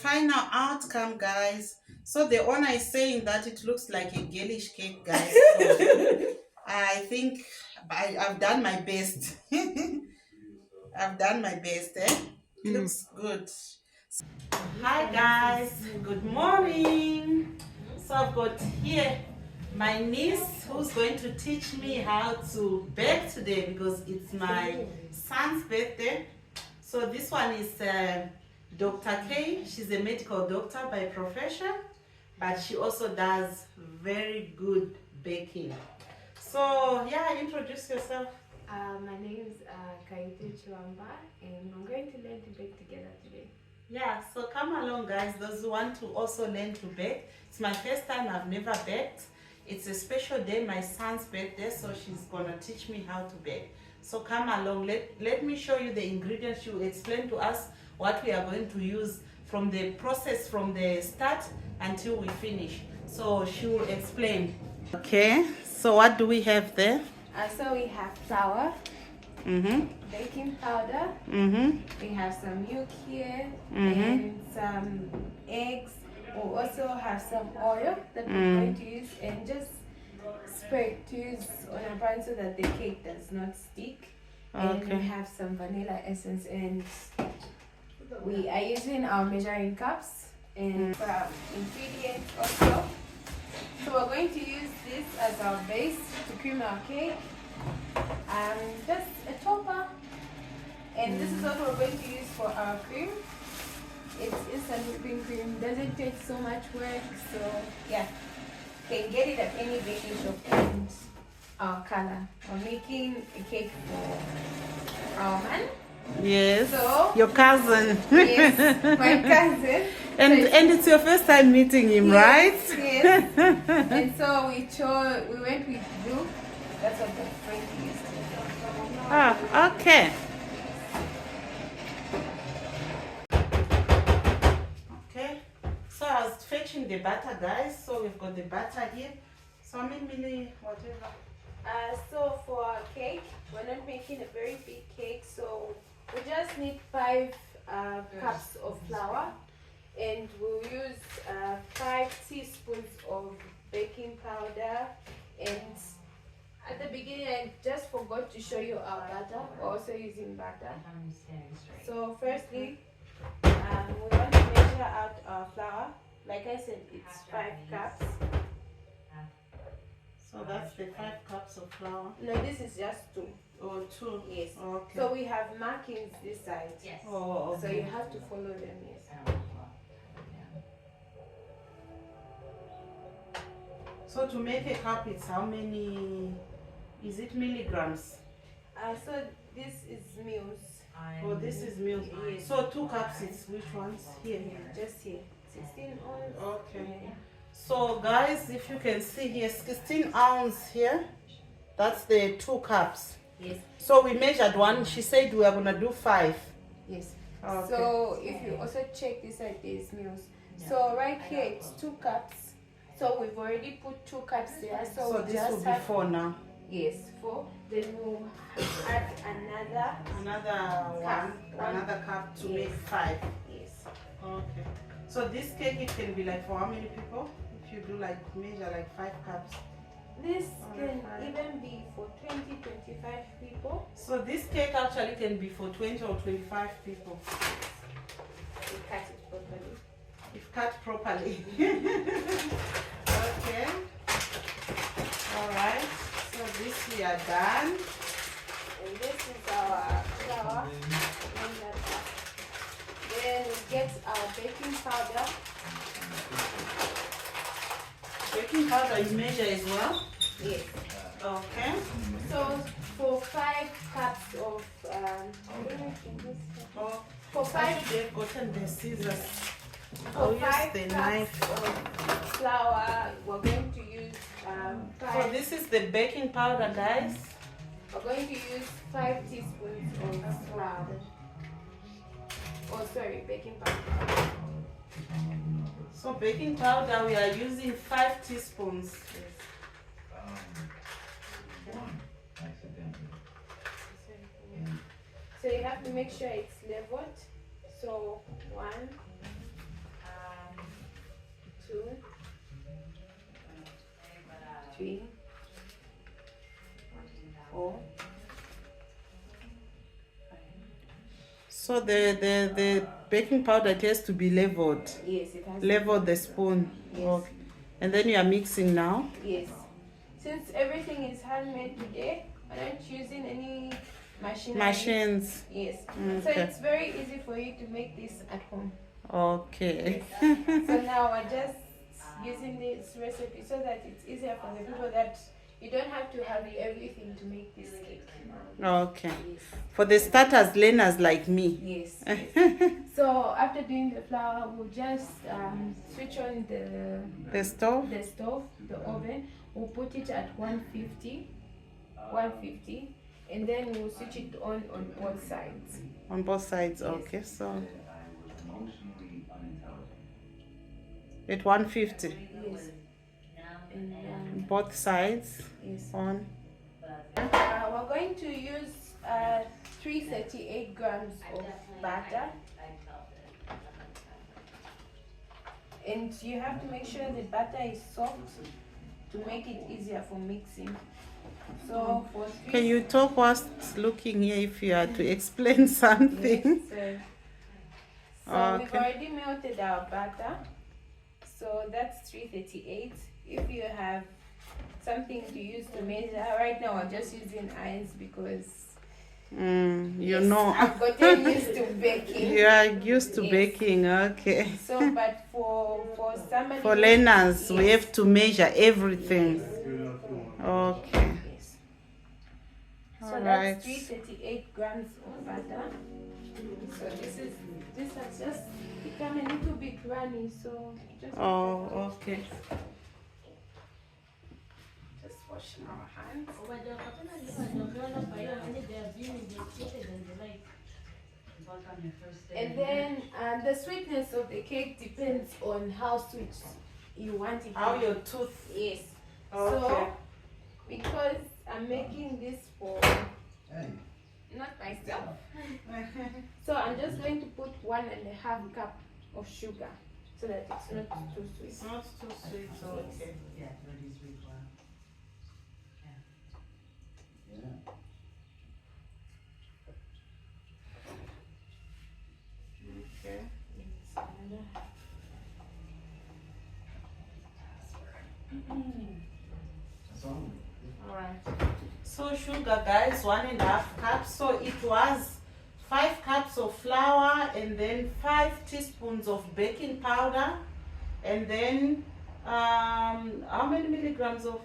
final outcome, guys. So the owner is saying that it looks like a girlish cake, guys. So I think I've done my best. I've done my best, eh? It looks good. Hi guys, good morning. So I've got here my niece who's going to teach me how to bake today because it's my son's birthday. So this one is Dr. K. She's a medical doctor by profession, but she also does very good baking. So yeah, introduce yourself. My name is Kaite Chiwamba, and I'm going to learn to bake together today. Yeah, so come along guys, those who want to also learn to bake. It's my first time, I've never baked. It's a special day, my son's birthday, so she's gonna teach me how to bake. So come along, let me show you the ingredients. She will explain to us what we are going to use from the process from the start until we finish. So she will explain. Okay, so what do we have there? So we have flour, baking powder, we have some milk here, and some eggs. We'll also have some oil that we're going to use, and just spread to use on a pan so that the cake does not stick. And we have some vanilla essence, and we are using our measuring cups and ingredients also. So we're going to use this as our base to cream our cake. Just a topper, and this is what we're going to use for our cream. It's instant whipping cream, doesn't take so much work, so yeah, can get it at any baking shop. And our color, we're making a cake for our man. Yes, So your cousin. Yes, my cousin. And it's your first time meeting him, Yes, right? Yes. And so we went with blue. That's what the friend used. Ah, okay. Okay. So I was fetching the butter, guys. So we've got the butter here. So how many whatever. So for our cake, we're not making a very big cake, so we just need 5 cups of flour, and we'll use 5 teaspoons of baking powder. And at the beginning, I just forgot to show you our butter. We're also using butter. So firstly, we want to measure out our flour. Like I said, it's 5 cups. So that's the 5 cups of flour. No, this is just 2. Oh, 2. Yes. Okay. So we have markings this side. Yes. Oh, okay. So you have to follow them, yes. So to make a cup, it's how many? Is it milligrams? So this is mils. Oh, this is milk. Yes. So 2 cups, it's which ones? Here. Just here. 16 ounce. Okay. Yeah. So guys, if you can see here, 16 ounce here. That's the 2 cups. Yes. So we measured 1. She said we are gonna do 5. Yes. Okay. So if you also check this side, there's mils. So right here it's 2 cups. So we've already put 2 cups there. So we this just will be have 4 now. Yes, 4. Then we'll add Another cup. another cup to Yes. make 5. Yes. Okay. So this cake, it can be like for how many people? If you do like measure like 5 cups. This can even be for 20-25 people. So this cake actually can be for 20 or 25 people. We cut it properly. If cut properly. Okay. Alright. So this we are done. And this is our flour. Then we get our baking powder. Baking powder you measure as well? Yes. Okay. So for 5 cups of Oh, for 5 they've gotten the scissors. for I'll use 5 the cups knife. of flour, we're going to use So 5. this is the baking powder, guys. We're going to use 5 teaspoons of flour. Oh, sorry, baking powder. So baking powder, we are using 5 teaspoons. So you have to make sure it's leveled. So 1, 3, 4. So the baking powder, it has to be leveled. Yes, it has Level to the spoon. Yes. Okay. And then you are mixing now. Yes. Since everything is handmade today, I'm not using any machinery. Machines. Yes. So Okay. it's very easy for you to make this at home. Okay. So now we're just using this recipe so that it's easier for the people that you don't have to hurry everything to make this cake. Okay. Yes. For the starters, learners like me. Yes. So after doing the flour, we'll just switch on The stove. the oven. We'll put it at 150, and then we'll switch it on both sides. On both sides. Okay. So at 150. Yes. And Both sides yes. on. We're going to use 338 grams of butter. And you have to make sure the butter is soft to make it easier for mixing. So for Can you talk whilst looking here if you are to explain something? Yes, so we've Okay. already melted our butter. So that's 338. If you have something to use to measure, right now we're just using irons because You know. I've gotten used to baking. You are used to Yes. baking. Okay. So, but for somebody For who- learners, we Yes. have to measure everything. Okay. Yes. So All that's right. 338 grams of butter. So this has just become a little bit runny. So just Oh, okay. just wash our hands. And then the sweetness of the cake depends on how sweet you want it. How to be. your tooth. Yes. Okay. So because I'm making this for not myself, so I'm just going to put 1.5 cup of sugar so that it's not too sweet. Not too sweet. Okay. Okay. All right. So sugar, guys, 1.5 cups. So it was 5 cups of flour and then 5 teaspoons of baking powder, and then how many milligrams of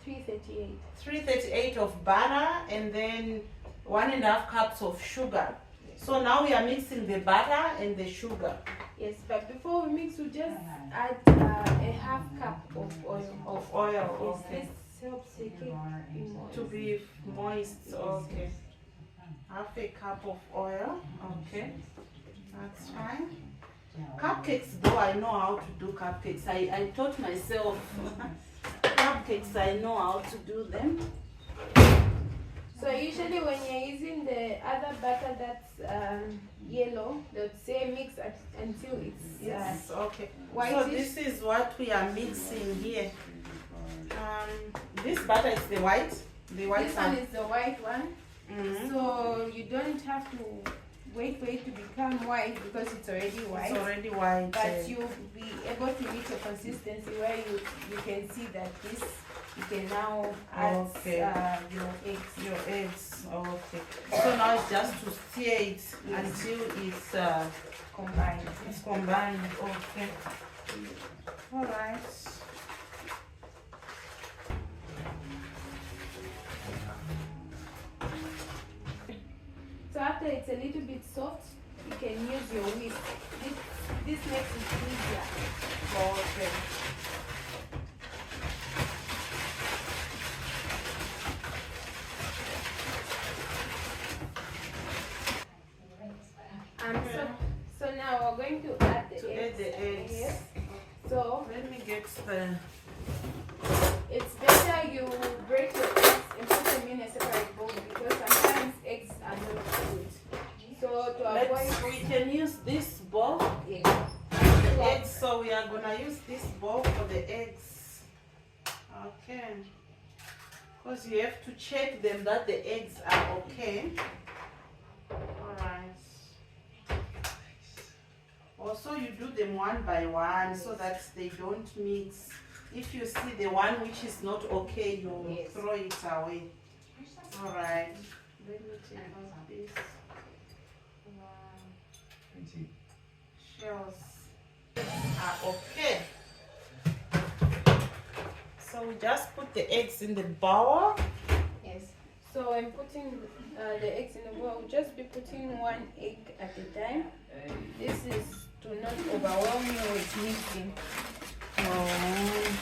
338. 338 of butter, and then 1.5 cups of sugar. So now we are mixing the butter and the sugar. Yes, but before we mix, we just add 1/2 cup of oil. Of oil. Yes, Okay. this helps the cake be moist. To be moist. Okay. 1/2 cup of oil. Okay. That's fine. Cupcakes, though, I know how to do cupcakes. I taught myself cupcakes. I know how to do them. So usually when you're using the other butter that's yellow, they'll say mix until it's Yes. Okay. So whitish. this is what we are mixing here. This butter is the white. The white This one is the white one. Mhm. So you don't have to wait for it to become white because it's already white. It's already white. But you'll be able to reach a consistency where you can see that you can now add Okay. your eggs. Your eggs. Okay. So now it's just to stir it until it's Combined. it's combined. Okay. All right. So after it's a little bit soft, you can use your whisk. This makes it easier. Okay. So now we're going to add the To eggs. add the eggs. Yes. So Let me get the. it's better you break your eggs and put them in a separate bowl because sometimes eggs are not good. So to avoid We can use this bowl. yeah. The eggs. So we are gonna use this bowl for the eggs. Okay. Because you have to check them that the eggs are okay. Alright. Also, you do them one by one so that they don't mix. If you see the one which is not okay, you throw it away. Alright. Let me take out this. Shells are okay. So we just put the eggs in the bowl. Yes. So I'm putting the eggs in the bowl. We'll just be putting one egg at a time. This is to not overwhelm you with mixing. Oh.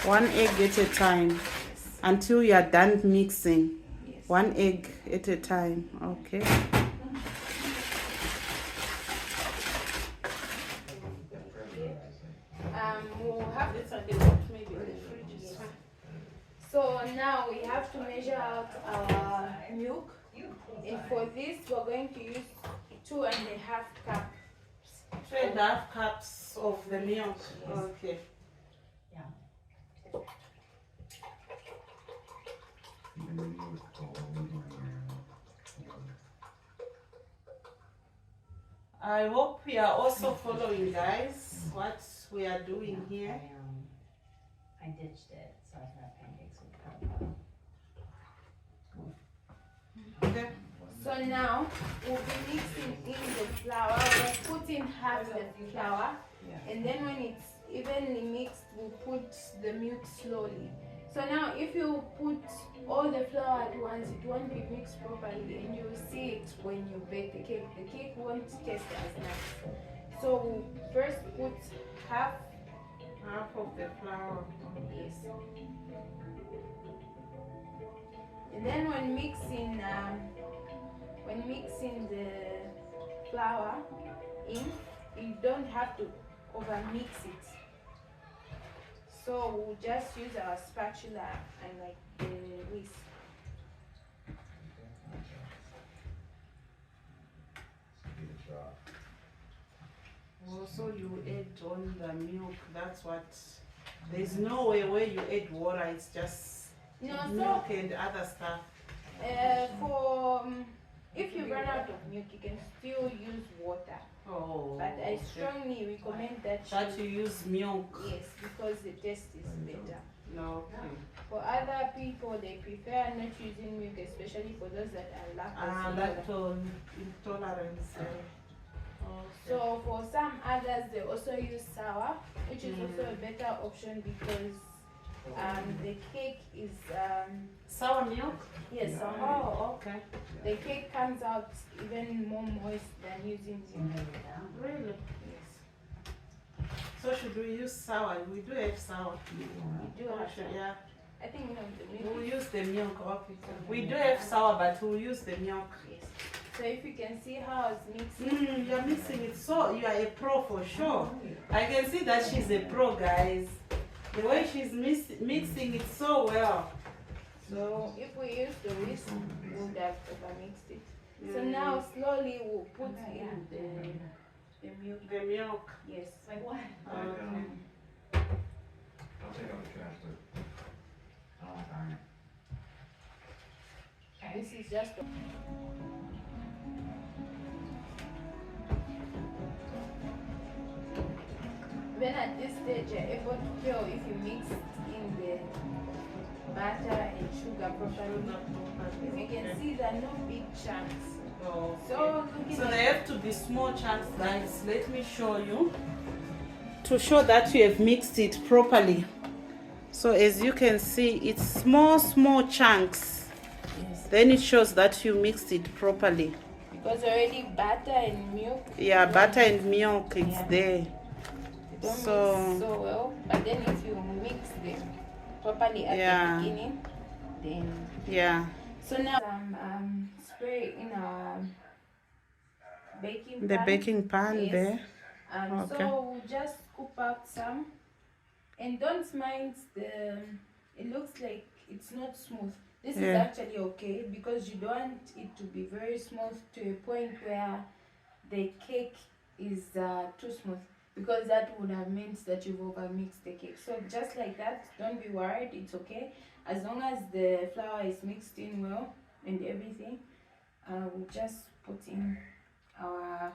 One egg at a time until you are done mixing. Yes. One egg at a time. Okay. We'll have This one, maybe the fridge is fine. So now we have to measure out our milk, and for this we're going to use 2.5 cups. 2.5 cups of the milk. Okay. I hope we are also following, guys, what we are doing here. I ditched it, so I thought pancakes would come. Okay. So now we'll be mixing in the flour. We'll put in half the flour, and then when it's evenly mixed, we'll put the milk slowly. So now if you put all the flour at once, it won't be mixed properly, and you'll see it when you bake the cake. The cake won't taste as nice. So we'll first put half. Half of the flour. Yes. And then when mixing the flour in, you don't have to over mix it. So we'll just use our spatula and like the whisk. Also, you add on the milk. That's what. There's no way where you add water. It's just milk and other stuff. If you run out of milk, you can still use water. Oh. But I strongly recommend that you use milk. yes, because the taste is better. No. Okay. For other people, they prefer not using milk, especially for those that are lactose Intolerance. So for some others, they also use sour, which is also a better option because the cake is Sour milk? yes, sour. Oh, okay. The cake comes out even more moist than using milk. Really? Yes. So should we use sour? We do have sour. We do have sour. Yeah. I think the milk. We'll use the milk. Okay. We do have sour, but we'll use the milk. Yes. So if you can see how it's mixing. You're mixing it so you are a pro for sure. I can see that she's a pro, guys. The way she's mixing it so well. So if we use the whisk, we would have overmixed it. So now slowly we'll put in the milk. The milk. Yes. Like what? I'll take out the trash, but oh darn it. This is just. When at this stage you're able to tell if you mixed in the butter and sugar properly. If you can see there are no big chunks. Oh, So so they have to be small chunks, guys. Let me show you. To show that you have mixed it properly. So as you can see, it's small chunks. yes. Then it shows that you mixed it properly. Because already butter and milk. Yeah, butter and milk, it's Yeah. there. They don't So- mix so well. But then if you mix them properly at Yeah. the beginning, then Yeah. so now spray in our baking The pan. baking pan Yes. there. Okay. So we'll just scoop out some, and don't mind it looks like it's not smooth. This is Yeah. actually okay because you don't want it to be very smooth to a point where the cake is too smooth. because that would have meant that you've overmixed the cake. So just like that, don't be worried, it's okay. As long as the flour is mixed in well and everything, we'll just put in our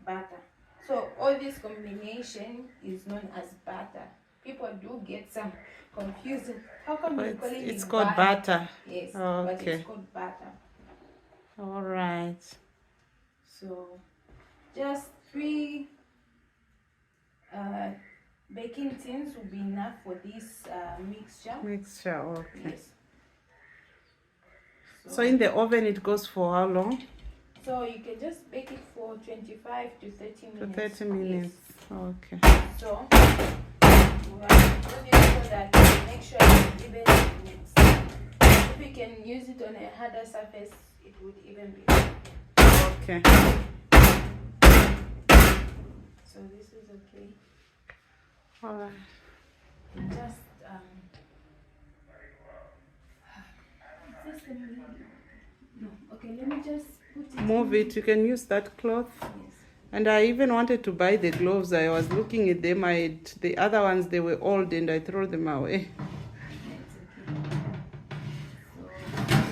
batter. So all this combination is known as batter. People do get some confused. How come you're calling It's it called batter. Yes, Oh, but okay. it's called batter. All right. So just 3 baking tins will be enough for this mixture. Mixture, okay. Yes. So in the oven it goes for how long? So you can just bake it for 25 to 30 minutes. For 30 minutes. Yes. Okay. So we'll do this so that you make sure it's even mixed. If you can use it on a harder surface, it would even be. Okay. So this is okay. All right. Just is this the medium? No. Okay, let me just put it. Move in. it. You can use that cloth. Yes. And I even wanted to buy the gloves. I was looking at them. The other ones, they were old and I threw them away. It's okay.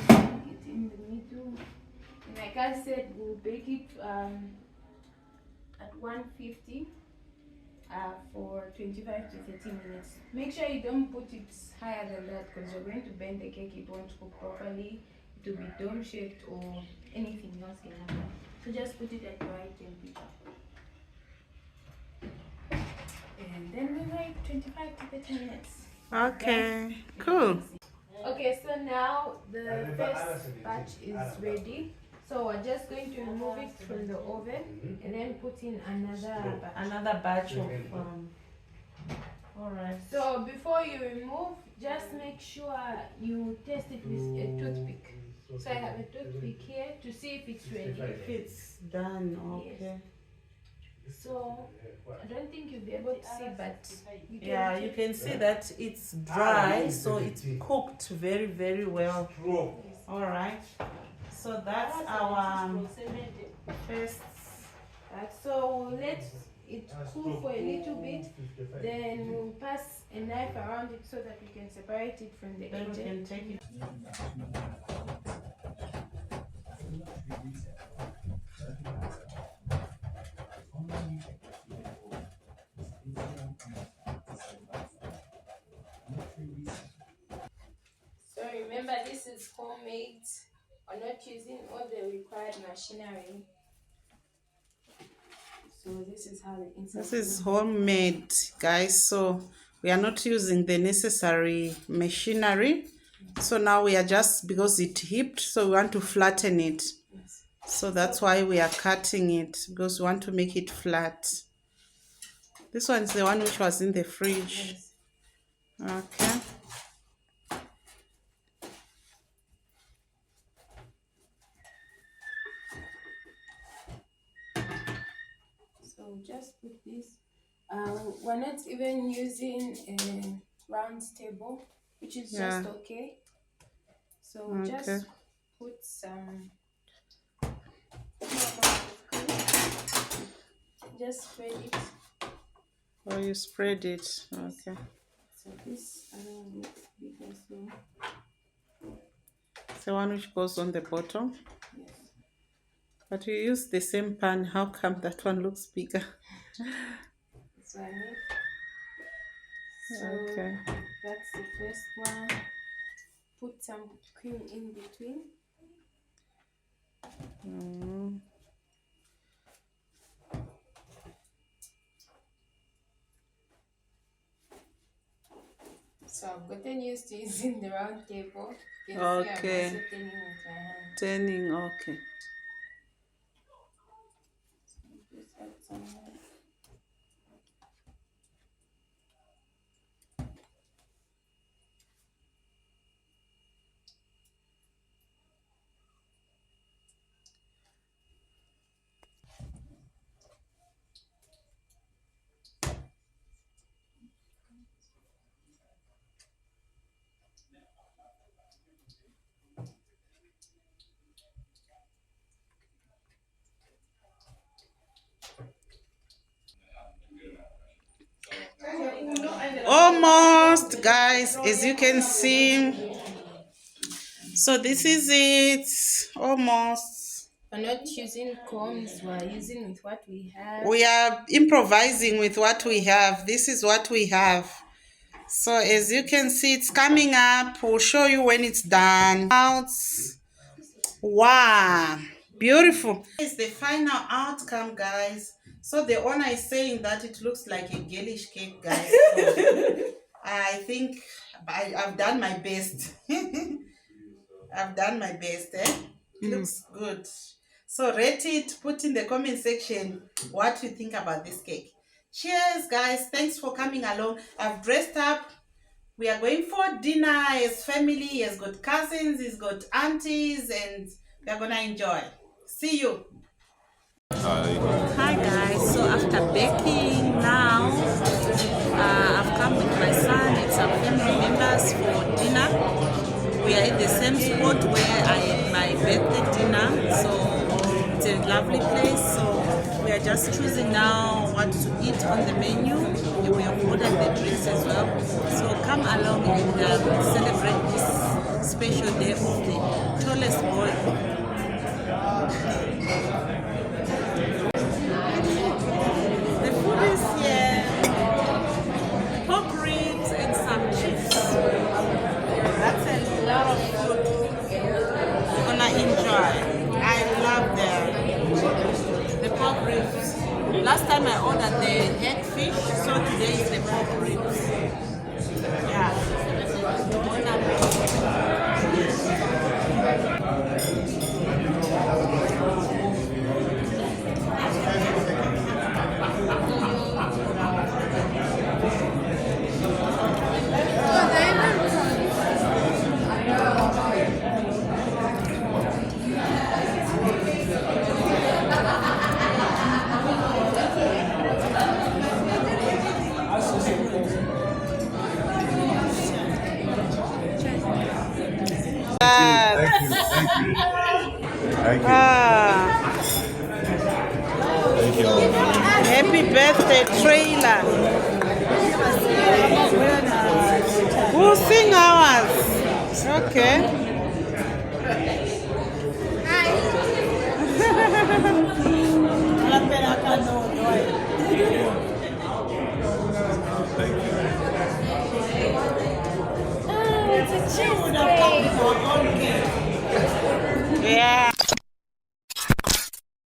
So put it in the middle. And like I said, we'll bake it at 150 for 25 to 30 minutes. Make sure you don't put it higher than that because you're going to bend the cake. It won't cook properly. It will be dome shaped or anything else can happen. So just put it at the right temperature. And then we wait 25 to 30 minutes. Okay. Cool. Okay, so now the first batch is ready. So we're just going to remove it from the oven and then put in another batch. Another batch of. All right. So before you remove, just make sure you test it with a toothpick. So I have a toothpick here to see if it's ready. If it's done, okay. So I don't think you'll be able to see, but you can Yeah, you can see that it's dry, so it's cooked very, very well. All right. So that's our first. So we'll let it cool for a little bit, then we'll pass a knife around it so that we can separate it from the Then we edges. can take it. So remember, this is homemade. We're not using all the required machinery. So this is how the inside. This is homemade, guys. So we are not using the necessary machinery. So now we are just, because it heaped, so we want to flatten it. Yes. So that's why we are cutting it, because we want to make it flat. This one is the one which was in the fridge. Yes. Okay. So just put this. We're not even using a round table, which is just okay. So just put some. Just spread it. Oh, you spread it. Okay. So this looks bigger, so It's the one which goes on the bottom. yes. But you use the same pan. How come that one looks bigger? So I need. So Okay. that's the first one. Put some cream in between. Mm. So I've gotten used to using the round table. You can see Okay. I'm also turning with my hand. Turning, okay. Just add some more. Almost, guys, as you can see. So this is it. Almost. We're not using combs, we're using with what we have. We are improvising with what we have. This is what we have. So as you can see, it's coming up. We'll show you when it's done. Out. Wow. Beautiful. This is the final outcome, guys. So the owner is saying that it looks like a girlish cake, guys. So I think I've done my best. I've done my best, eh? Looks good. So rate it, put in the comment section what you think about this cake. Cheers, guys. Thanks for coming along. I've dressed up. We are going for dinner as family. He has got cousins, he's got aunties, and we are going to enjoy. See you. Hi, guys. So after baking now, I've come with my son and some family members for dinner. We are in the same spot where I had my birthday dinner, so it's a lovely place. So we are just choosing now what to eat on the menu. We have ordered the drinks as well. So come along and celebrate this special day of the tallest boy. The food is here. Pork ribs and some chips. That's a lot of food. You're gonna enjoy. I love the pork ribs. Last time I ordered the head fish, so today is the pork ribs. Yeah. Thank you. Thank you. Happy birthday, trailer. We'll sing ours. Okay. Hi.